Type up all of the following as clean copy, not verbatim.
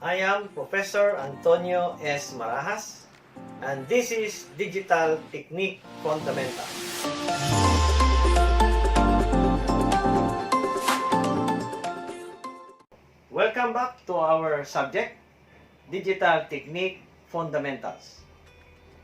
I am Professor Antonio S. Marajas, and this is Digital Technique Fundamental. Welcome back to our subject, Digital Technique Fundamentals.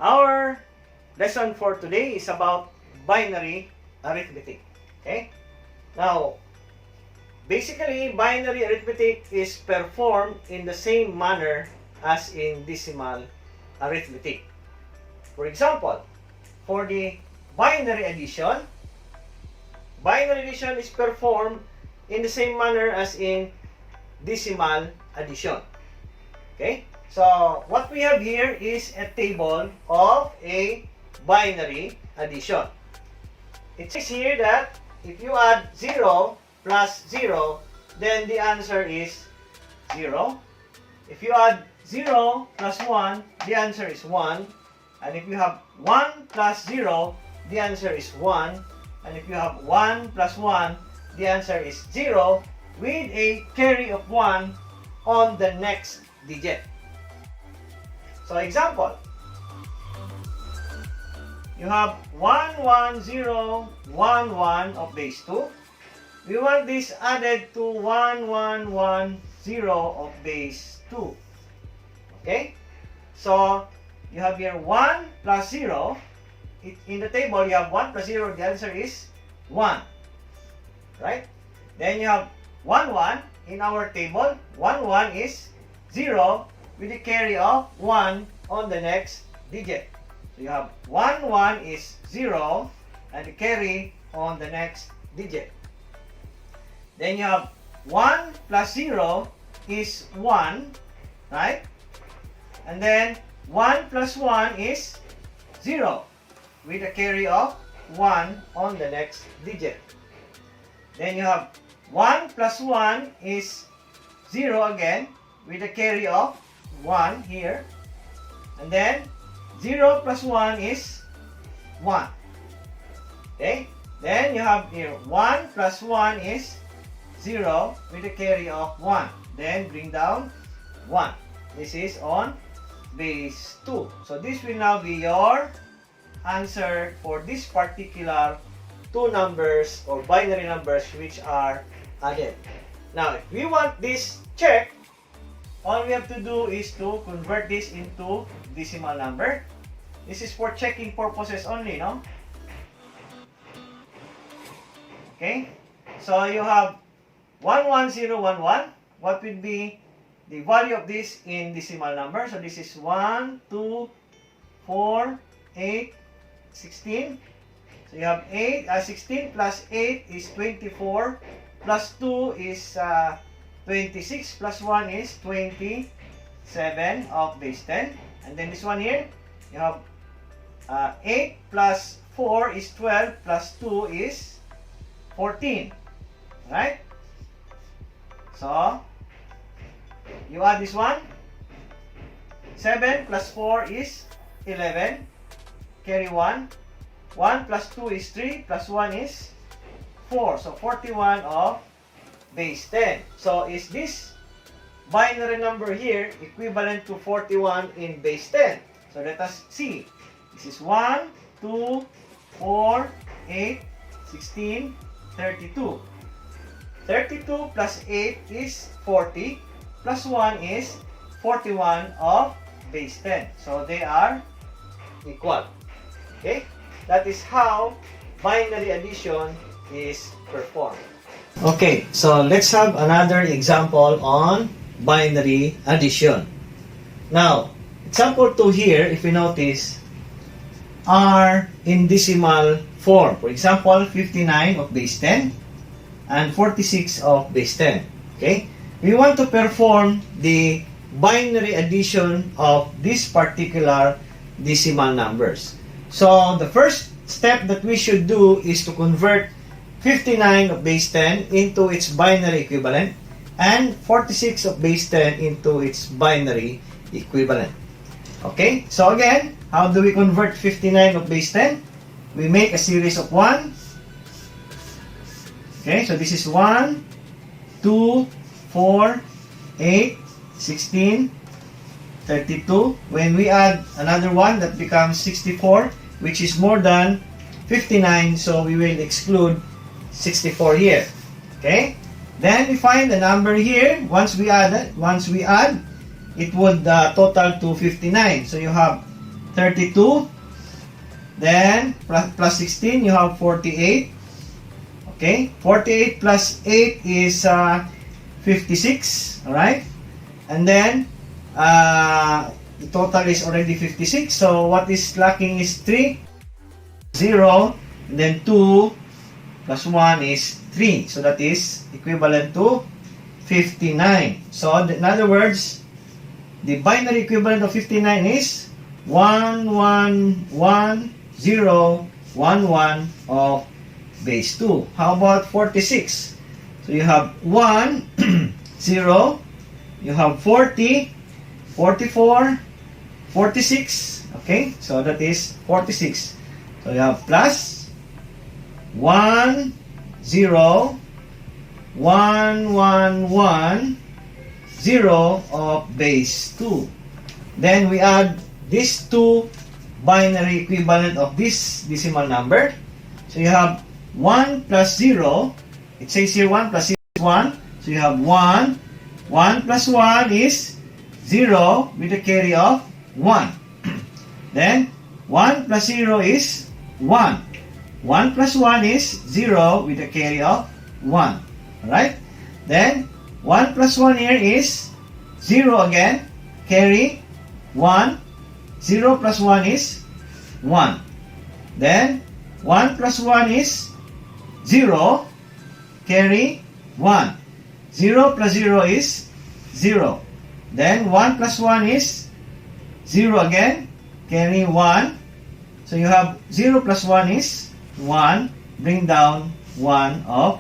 Our lesson for today is about binary arithmetic. Okay? Now, basically, binary arithmetic is performed in the same manner as in decimal arithmetic. For example, for the binary addition is performed in the same manner as in decimal addition. Okay? So, what we have here is a table of a binary addition. It says here that if you add 0 plus 0, then the answer is 0. If you add 0 plus 1, the answer is 1. And if you have 1 plus 0, the answer is 1. And if you have 1 plus 1, the answer is 0, with a carry of 1 on the next digit. So, example. You have 1, 1, 0, 1, 1 of base 2. We want this added to 1, 1, 1, 0 of base 2. Okay? So, you have here 1 plus 0. In the table, you have 1 plus 0. The answer is 1. Right? Then you have 1, 1. In our table, 1, 1 is 0 with a carry of 1 on the next digit. So, you have 1, 1 is 0 and the carry on the next digit. Then you have 1 plus 0 is 1, right? And then 1 plus 1 is 0 with a carry of 1 on the next digit. Then you have 1 plus 1 is 0 again with a carry of 1 here. And then 0 plus 1 is 1. Okay? Then you have here 1 plus 1 is 0 with a carry of 1. Then bring down 1. This is on base 2. So this will now be your answer for this particular two numbers or binary numbers which are added. Now, if we want this check, all we have to do is to convert this into decimal number. This is for checking purposes only, no? Okay? So you have 11011. What will be the value of this in decimal number? So this is 1, 2, 4, 8, 16. So you have 16 plus 8 is 24. Plus 2 is 26. Plus 1 is 27 of base 10. And then this one here, you have 8 plus 4 is 12. Plus 2 is 14. Right? So, you add this one. 7 plus 4 is 11. Carry 1. 1 plus 2 is 3. Plus 1 is 4. So, 41 of base 10. So, is this binary number here equivalent to 41 in base 10? So, let us see. This is 1, 2, 4, 8, 16, 32. 32 plus 8 is 40. Plus 1 is 41 of base 10. So, they are equal. Okay? That is how binary addition is performed. Okay, so let's have another example on binary addition. Now, example 2 here, if you notice, are in decimal form. For example, 59 of base 10 and 46 of base 10. Okay? We want to perform the binary addition of these particular decimal numbers. So, the first step that we should do is to convert 59 of base 10 into its binary equivalent and 46 of base 10 into its binary equivalent. Okay? So, again, how do we convert 59 of base 10? We make a series of 1. Okay, so this is 1, 2, 4, 8, 16, 32. When we add another one, that becomes 64, which is more than 59, so we will exclude 64 here. Okay? Then we find the number here. Once we add, it would total to 59. So you have 32. Then plus 16, you have 48. Okay? 48 plus 8 is 56. Alright? And then the total is already 56. So what is lacking is 3. 0. And then 2 plus 1 is 3. So that is equivalent to 59. So in other words, the binary equivalent of 59 is 111011 of base 2. How about 46? So you have 1, 0, you have 40, 44, 46. Okay, so that is 46. So you have plus 1, 0, 1, 1, 1, 0 of base 2. Then we add these two binary equivalent of this decimal number. So you have 1 plus 0. It says here 1 plus 0 is 1. So you have 1. 1 plus 1 is 0 with a carry of 1. Then 1 plus 0 is 1. 1 plus 1 is 0 with a carry of 1. Alright? Then 1 plus 1 here is 0 again. Carry 1. 0 plus 1 is 1. Then 1 plus 1 is 0. Carry 1. 0 plus 0 is 0. Then 1 plus 1 is 0 again. Carry 1. So you have 0 plus 1 is 1. Bring down 1 of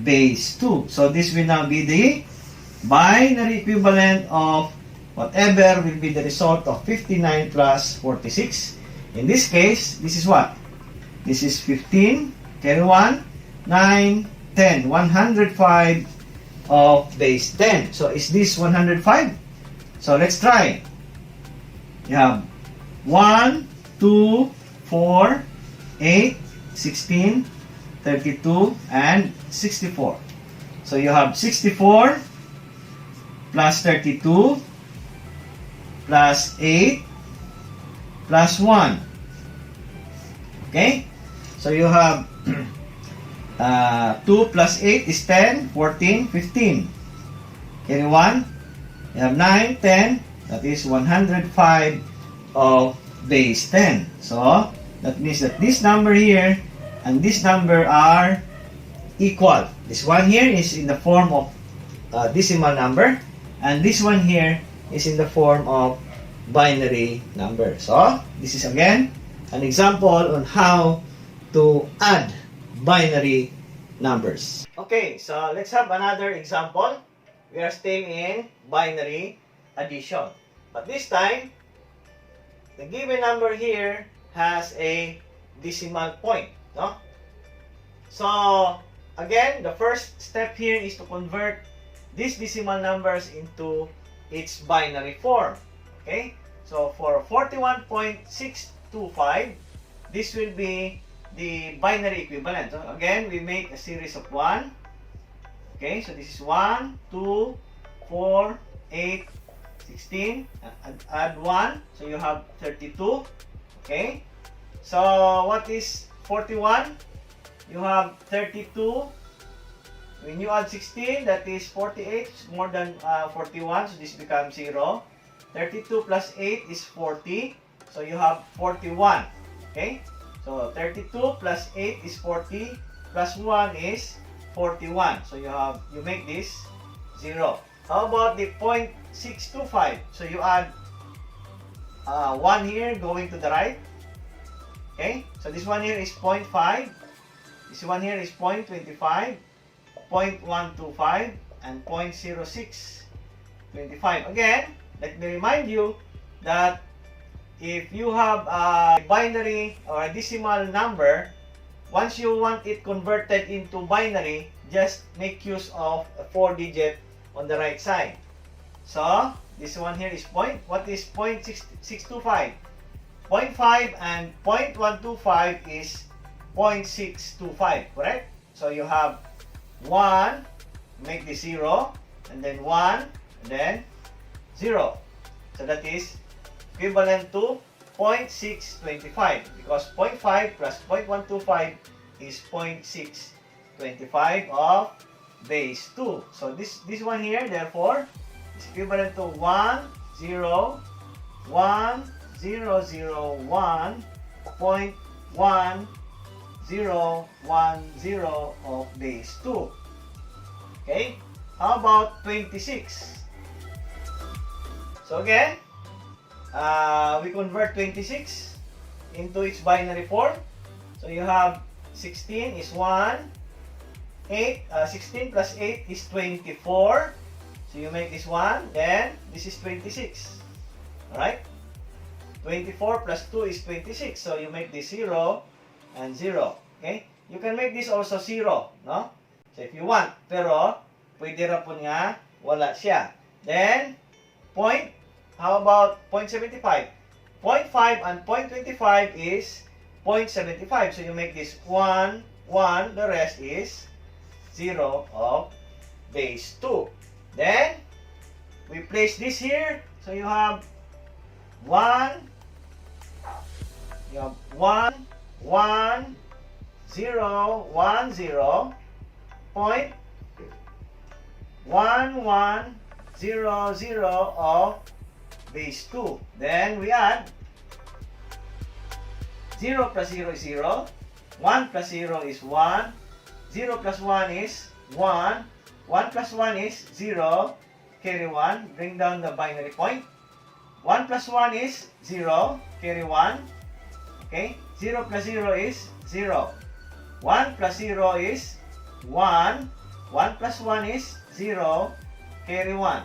base 2. So this will now be the binary equivalent of whatever will be the result of 59 plus 46. In this case, this is what? This is 15, carry 1, 9, 10. 105 of base 10. So is this 105? So let's try. You have 1, 2, 4, 8, 16, 32, and 64. So you have 64 plus 32 plus 8 plus 1. Okay? So you have 2 plus 8 is 10, 14, 15. Carry 1. You have 9, 10. That is 105 of base 10. So that means that this number here and this number are equal. This one here is in the form of decimal number, and this one here is in the form of binary number. So this is again an example on how to add binary numbers. Okay, so let's have another example. We are still in binary addition, but this time the given number here has a decimal point, no? So again, the first step here is to convert these decimal numbers into its binary form. Okay? So for 41.625, this will be the binary equivalent. So again, we make a series of 1. Okay? So this is 1, 2, 4, 8, 16. Add 1. So you have 32. Okay? So what is 41? You have 32. When you add 16, that is 48. More than 41. So this becomes 0. 32 plus 8 is 40. So you have 41. Okay? So 32 plus 8 is 40. Plus 1 is 41. So you make this 0. How about the 0.625? So you add 1 here going to the right. Okay? So this one here is 0.5. This one here is 0.25, 0.125, and 0.0625. Again, let me remind you that if you have a binary or a decimal number, once you want it converted into binary, just make use of a 4-digit on the right side. So, this one here is point. What is 0.625? 0.5 and 0.125 is 0.625, correct? So, you have 1, make this 0, and then 1, and then 0. So, that is equivalent to 0.625 because 0.5 plus 0.125 is 0.625 of base 2. So this one here, therefore, is equivalent to 1,0,10,1010 of base 2. Okay? How about 26? So again, we convert 26 into its binary form. So you have 16 is 1, 16 plus 8 is 24. So you make this 1, then this is 26. Alright? 24 plus 2 is 26. So you make this 0 and 0. Okay? You can make this also 0. No? So if you want. Pero, pwede ra po nga wala siya. Then, point. How about 0.75? 0.5 and 0.25 is 0.75. So you make this 1, 1. The rest is 0 of base 2. Then, we place this here. So you have 1, 1, 1, 0, 1, 0, point 1, 1, 0, 0 of base 2. Then we add 0 plus 0 is 0. 1 plus 0 is 1. 0 plus 1 is 1. 1 plus 1 is 0. Carry 1. Bring down the binary point. 1 plus 1 is 0. Carry 1. Okay? 0 plus 0 is 0. 1 plus 0 is 1. 1 plus 1 is 0. Carry 1.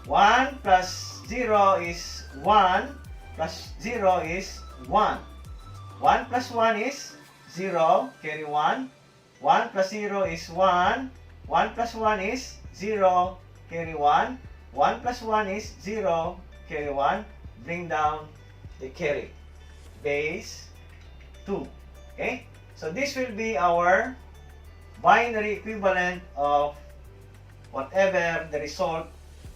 1 plus 0 is 1. Plus 0 is 1. 1 plus 1 is 0. Carry 1. 1 plus 0 is 1. 1 plus 1 is 0. Carry 1. 1 plus 1 is 0. Carry 1. Bring down the carry. Base 2. Okay? So this will be our binary equivalent of whatever the result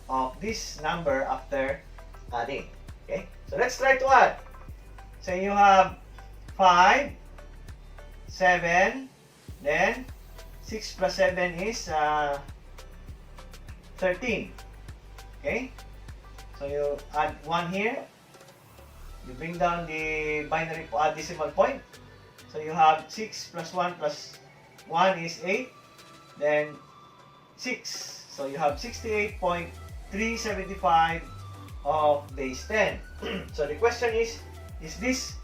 of this number after adding. Okay? So let's try to add. So you have 5, 7, then 6 plus 7 is 13. Okay? So you add 1 here. You bring down the binary decimal point. So you have 6 plus 1 plus 1 is 8. Then 6. So you have 68.375 of base 10. So the question is this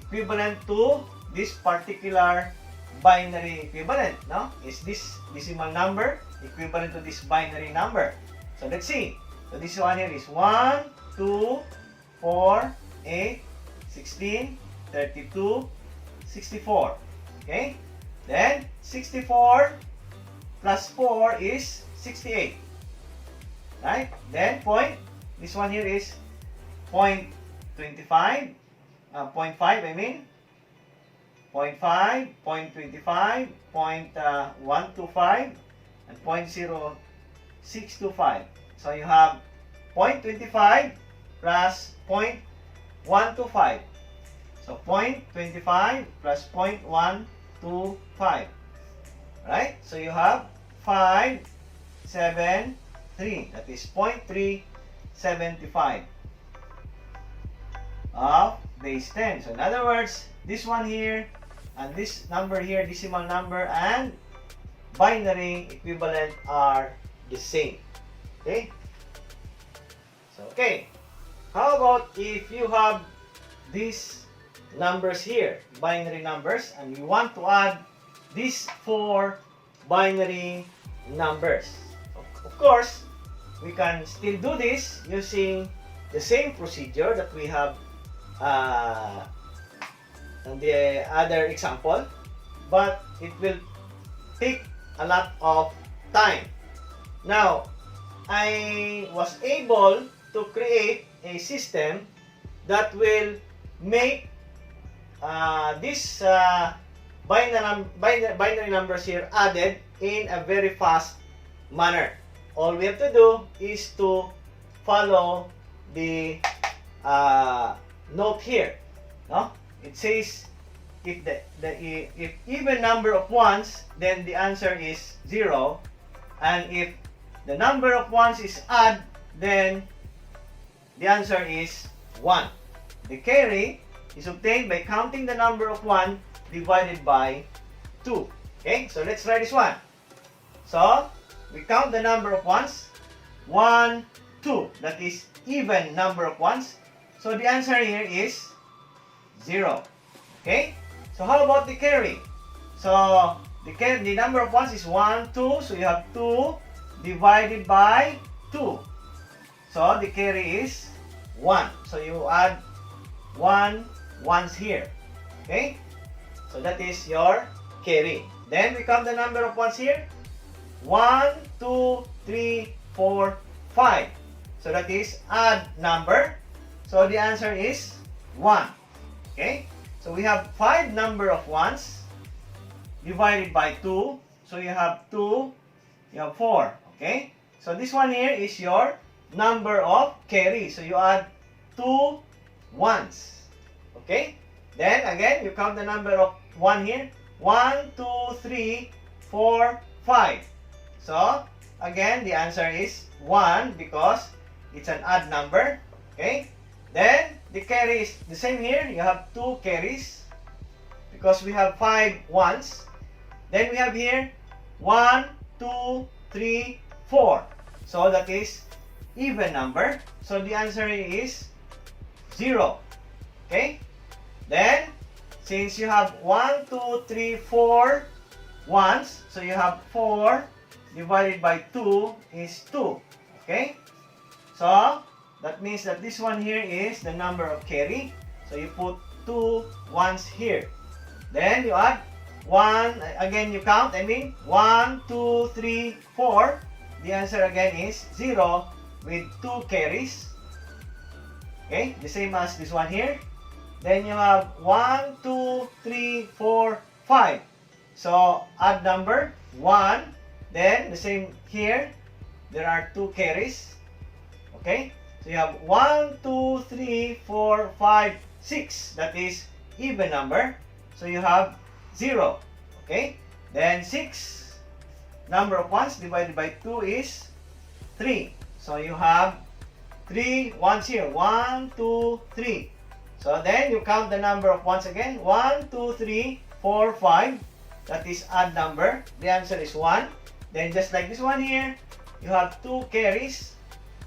equivalent to this particular binary equivalent? No? Is this decimal number equivalent to this binary number? So let's see. So this one here is 1, 2, 4, 8, 16, 32, 64. Okay? Then 64 plus 4 is 68. Right? Then point, this one here is 0.25, 0.5 I mean, 0.5, 0.25, 0.125, and 0.0625. So you have 0.25 plus 0.125. So 0.25 plus 0.125. Right? So you have 5, 7, 3. That is 0.375 of base 10. So in other words, this one here and this number here, decimal number and binary equivalent are the same. Okay? So, okay. How about if you have these numbers here, binary numbers, and you want to add these 4 binary numbers? Of course, we can still do this using the same procedure that we have in the other example, but it will take a lot of time. Now, I was able to create a system that will make this binary numbers here added in a very fast manner. All we have to do is to follow the note here. No? It says if if even number of ones, then the answer is 0, and if the number of ones is odd, then the answer is 1. The carry is obtained by counting the number of 1 divided by 2. Okay, so let's try this one. So, we count the number of ones. 1, 2. That is even number of ones. So, the answer here is 0. Okay, so how about the carry? So, the number of ones is 1, 2. So, you have 2 divided by 2. So, the carry is 1. So, you add 1 ones here. Okay? So, that is your carry. Then, we count the number of ones here. 1, 2, 3, 4, 5. So, that is odd number. So, the answer is 1. Okay? So, we have 5 number of ones divided by 2. So, you have 2, you have 4. Okay? So, this one here is your number of carry. So, you add 2 ones. Okay? Then, again, you count the number of 1 here. 1, 2, 3, 4, 5. So, again, the answer is 1 because it's an odd number. Okay? Then, the carry is the same here. You have 2 carries because we have 5 ones. Then, we have here 1, 2, 3, 4. So, that is even number. So, the answer is 0. Okay? Then, since you have 1, 2, 3, 4 ones, so you have 4 divided by 2 is 2. Okay? So, that means that this one here is the number of carry. So, you put 2 ones here. Then, you add 1, again you count, 1, 2, 3, 4. The answer again is 0 with 2 carries. Okay? The same as this one here. Then you have 1, 2, 3, 4, 5. So, odd number, 1. Then, the same here. There are 2 carries. Okay? So, you have 1, 2, 3, 4, 5, 6. That is even number. So, you have 0. Okay? Then, 6 number of ones divided by 2 is 3. So, you have 3 ones here. 1, 2, 3. So, then you count the number of ones again. 1, 2, 3, 4, 5. That is odd number. The answer is 1. Then, just like this one here, you have 2 carries.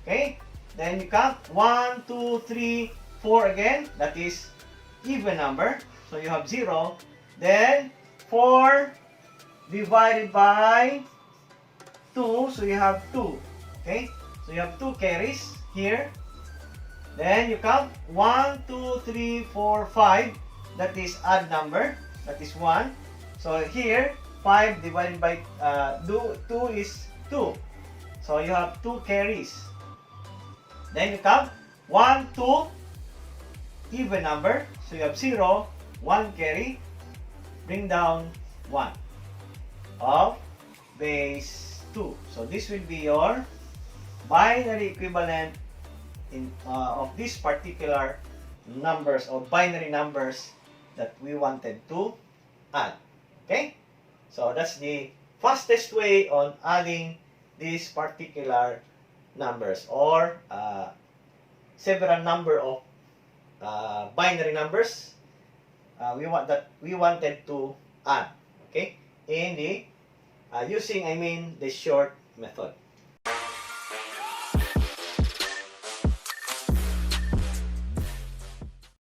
Okay? Then, you count 1, 2, 3, 4 again. That is even number. So, you have 0. Then, 4 divided by 2. So, you have 2. Okay? So, you have 2 carries here. Then, you count 1, 2, 3, 4, 5. That is odd number. That is 1. So, here, 5 divided by 2 is 2. So, you have 2 carries. Then, you count 1, 2, even number. So, you have 0, 1 carry. Bring down 1 of base 2. So, this will be your binary equivalent of this particular numbers or binary numbers that we wanted to add. Okay? So, that's the fastest way on adding these particular numbers or several number of binary numbers we wanted to add. Okay? In the using the short method.